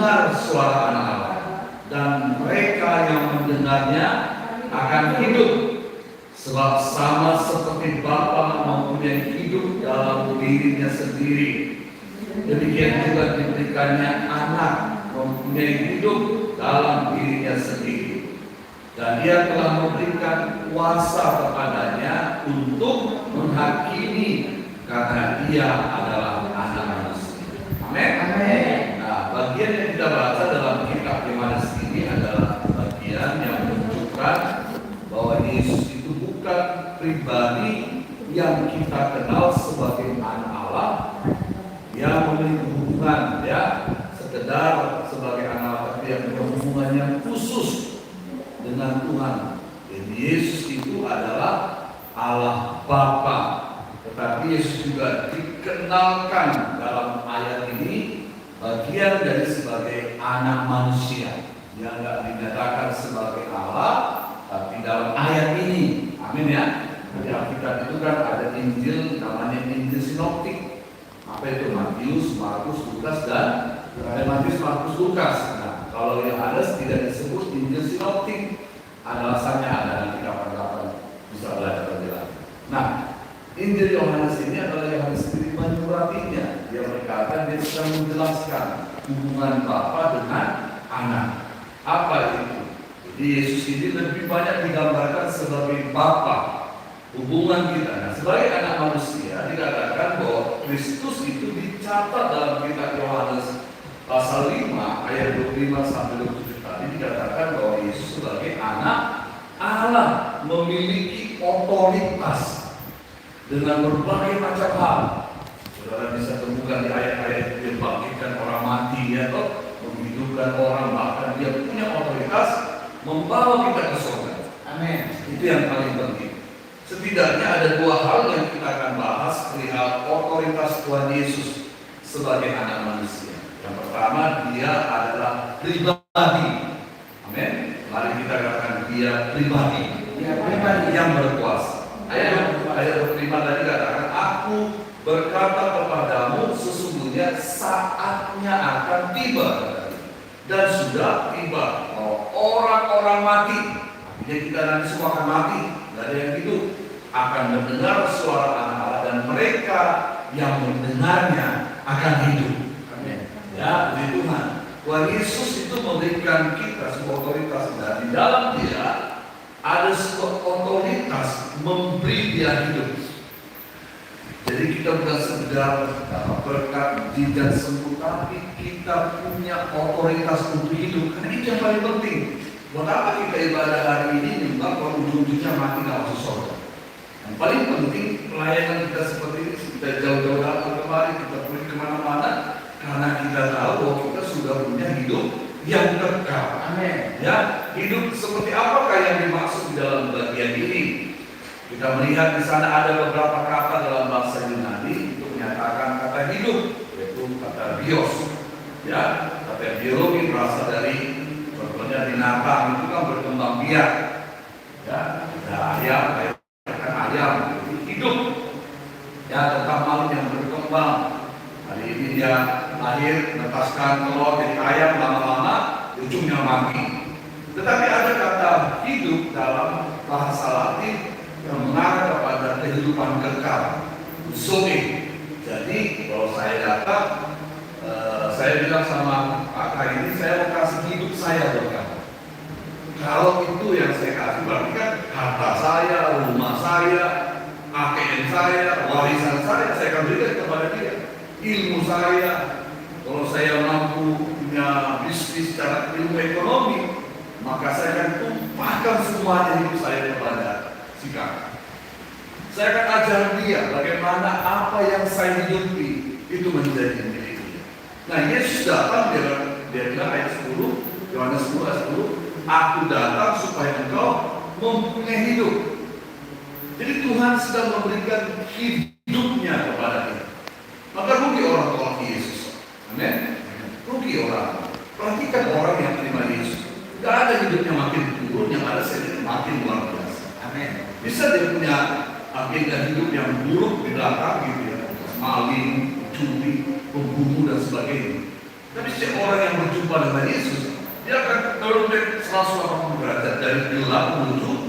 mendengar suara anak Allah, dan mereka yang mendengarnya akan hidup, sebab sama seperti Bapa mempunyai hidup dalam dirinya sendiri, demikian juga diberikannya anak mempunyai hidup dalam dirinya sendiri, dan Dia telah memberikan kuasa kepadanya untuk menghakimi, karena Dia adalah anak manusia. Amin. Nah, bagian yang kita baca dalam kitab Yohanes ini adalah bagian yang menunjukkan bahwa Yesus itu bukan pribadi yang kita kenal sebagai anak Allah yang memiliki hubungan sekedar sebagai anak Allah, tapi yang berhubungan yang khusus dengan Tuhan. Jadi Yesus itu adalah Allah Bapa, tetapi Yesus juga dikenalkan dalam ayat ini bagian dari sebagai anak manusia. Dia tidak dinyatakan sebagai Allah, tapi dalam ayat ini, amin ya. Di Alkitab itu kan ada Injil, namanya Injil Sinoptik. Apa itu? Matius, Markus, Lukas, dan Matius, Markus, Lukas. Nah, kalau Yohanes tidak disebut Injil Sinoptik, ada alasannya, ada nanti kapan-kapan bisa belajar lebih lanjut. Nah, Injil Yohanes ini adalah Yohanes sendiri menyuratinya. Dia berkata, dia sedang menjelaskan hubungan Bapa dengan anak. Apa itu? Jadi Yesus ini lebih banyak digambarkan sebagai Bapa. Hubungan kita, nah, sebagai anak manusia dikatakan bahwa Kristus itu dicatat dalam kitab Yohanes pasal 5 ayat 25 sampai 27 tadi, dikatakan bahwa Yesus sebagai anak Allah memiliki otoritas dengan berbagai macam hal. Saudara bisa temukan di ayat-ayat dia bangkitkan orang mati, atau menghidupkan orang, bahkan dia punya otoritas membawa kita ke surga. Amin. Itu yang paling penting. Setidaknya ada dua hal yang kita akan bahas perihal otoritas Tuhan Yesus sebagai anak manusia. Yang pertama, Dia adalah pribadi. Amin. Mari kita katakan Dia pribadi. Dia pribadi yang berkuasa. Ayat 5 tadi katakan, aku berkata kepadamu sesungguhnya saatnya akan tiba, dan sudah tiba, orang-orang mati. Artinya kita nanti semua akan mati, tidak ada yang hidup, akan mendengar suara anak Allah, dan mereka yang mendengarnya akan hidup. Amin. Ya, puji Tuhan. Tuhan Yesus itu memberikan kita sebuah otoritas, dan di dalam Dia ada sebuah otoritas memberi Dia hidup. Jadi kita bukan sekedar berkat jinjat sembuh, tapi kita punya otoritas untuk hidup. Karena itu yang paling penting. Buat apa kita ibadah hari ini juga kalau ujung-ujungnya mati nggak masuk surga? Yang paling penting pelayanan kita seperti ini, kita jauh-jauh datang kemari, kita pergi kemana-mana, karena kita tahu bahwa kita sudah punya hidup yang kekal. Amin. Ya, hidup seperti apakah yang dimaksud di dalam bagian ini? Kita melihat di sana ada beberapa kata dalam bahasa Yunani untuk menyatakan kata hidup, yaitu kata bios. Ya, kata biologi berasal dari, contohnya binatang itu kan berkembang biak. Ya, ada ayam, ayam hidup. Ya, tentang makhluk yang berkembang. Hari ini dia lahir, menetaskan telur jadi ayam, lama-lama ujungnya mati. Tetapi ada kata hidup dalam bahasa Latin yang mengarah kepada kehidupan kekal, zoe. Jadi kalau saya datang, saya bilang sama kakak ini, saya mau kasih hidup saya buat kamu. Kalau itu yang saya kasih, berarti kan harta saya, rumah saya, ATM saya, warisan saya akan berikan kepada dia. Ilmu saya, kalau saya mampu punya bisnis secara ilmu ekonomi, maka saya akan tumpahkan semuanya hidup saya kepada si kakak. Saya akan ajar dia bagaimana apa yang saya hidupi itu menjadi milik dia. Nah, Yesus datang, dia bilang ayat 10, Yohanes 10 ayat 10, aku datang supaya engkau mempunyai hidup. Jadi Tuhan sedang memberikan hidupnya kepada kita. Maka rugi orang tolak Yesus. Amin. Rugi orang. Perhatikan orang yang terima Yesus. Tidak ada hidupnya makin turun, yang ada sedikit makin luar biasa. Amin. Bisa dia punya agenda hidup yang buruk di belakang gitu ya, maling, curi, pembunuh dan sebagainya. Tapi setiap orang yang berjumpa berbalik 180 derajat dari gelap menuju